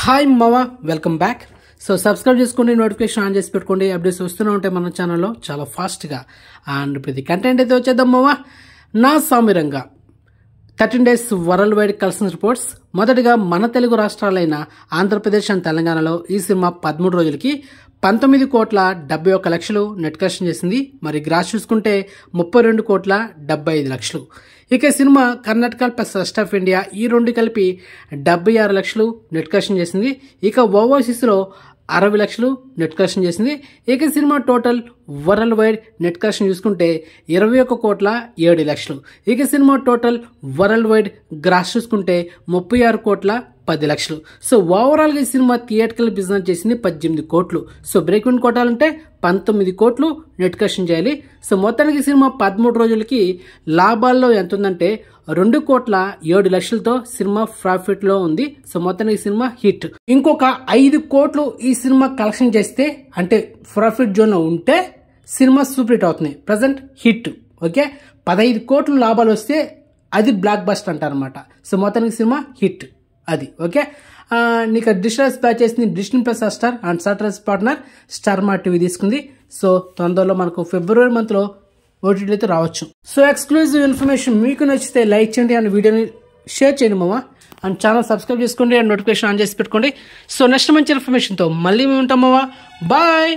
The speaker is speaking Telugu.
హాయ్ మావా, వెల్కమ్ బ్యాక్. సో సబ్స్క్రైబ్ చేసుకోండి, నోటిఫికేషన్ ఆన్ చేసి పెట్టుకోండి. అప్డేట్స్ వస్తూనే ఉంటాయి మన ఛానల్లో చాలా ఫాస్ట్గా. అండ్ ప్రతి కంటెంట్ అయితే వచ్చేద్దాం మావా. నా సామిరంగా 13 days world wide collection reports. మొదటిగా మన తెలుగు రాష్ట్రాలైన ఆంధ్రప్రదేశ్ అండ్ తెలంగాణలో ఈ సినిమా 13 రోజులకి 19,71,00,000 నెట్ కలెక్షన్ చేసింది. మరి గ్రాస్ చూసుకుంటే 32,75,00,000. ఇక cinema Karnataka plus rest of India ఈ రెండు కలిపి 76,00,000 నెట్ కలెక్షన్ చేసింది. ఇక ఓవర్సీస్లో 60,00,000 నెట్ కలెక్షన్ చేసింది. ఇక cinema total worldwide net collection చూసుకుంటే 21,07,00,000. ఇక cinema total worldwide gross చూసుకుంటే 36,10,00,000. సో ఓవరాల్గా ఈ సినిమా థియేటికల్ బిజినెస్ చేసింది 18 కోట్లు. సో బ్రేక్ ఈవెన్ కొట్టాలంటే 19 కోట్లు నెట్ కలెక్షన్ చేయాలి. సో మొత్తానికి సినిమా 13 రోజులకి లాభాల్లో ఎంత ఉందంటే 2,07,00,000తో సినిమా ప్రాఫిట్ లో ఉంది. సో మొత్తానికి సినిమా హిట్. ఇంకొక 5 కోట్లు ఈ సినిమా కలెక్షన్ చేస్తే అంటే ప్రాఫిట్ జోన్ లో ఉంటే సినిమా సూపర్ హిట్ అవుతుంది. Present hit. ఓకే, 15 కోట్లు లాభాలు వస్తే అది బ్లాక్ బస్టర్ అంటారనమాట. సో మొత్తానికి సినిమా హిట్ అది. ఓకే, నీకు డిజిటల్ ప్యాచ్ చేసింది డిస్నీ ప్లస్ స్టార్ అండ్ సాటర్స్ పార్ట్నర్ స్టార్ మా టీవీ తీసుకుంది. సో తొందరలో మనకు ఫిబ్రవరి మంత్ లో ఓటీటీ అయితే రావచ్చు. సో ఎక్స్క్లూజివ్ ఇన్ఫర్మేషన్ మీకు నచ్చితే లైక్ చేయండి అండ్ వీడియోని షేర్ చేయండి మామ. అండ్ ఛానల్ సబ్స్క్రైబ్ చేసుకోండి అండ్ నోటిఫికేషన్ ఆన్ చేసి పెట్టుకోండి. సో నెక్స్ట్ మంచి ఇన్ఫర్మేషన్తో మళ్ళీ మేము ఉంటాం మామ. బాయ్.